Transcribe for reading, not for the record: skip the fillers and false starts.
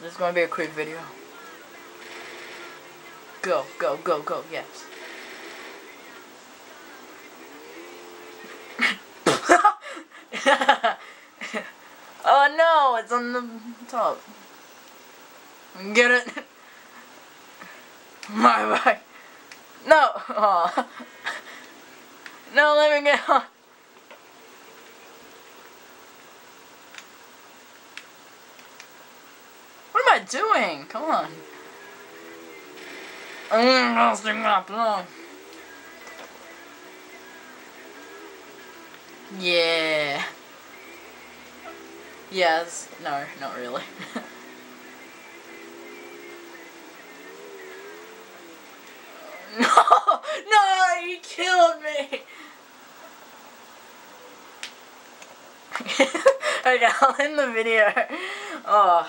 This is gonna be a quick video. Go, go, go, go, yes. Oh no, it's on the top. Get it? My bike. No! Aw. No, let me get on. What am I doing? Come on. Yeah. Yes. No, not really. No! No! You killed me! Okay, I'll end the video. Oh.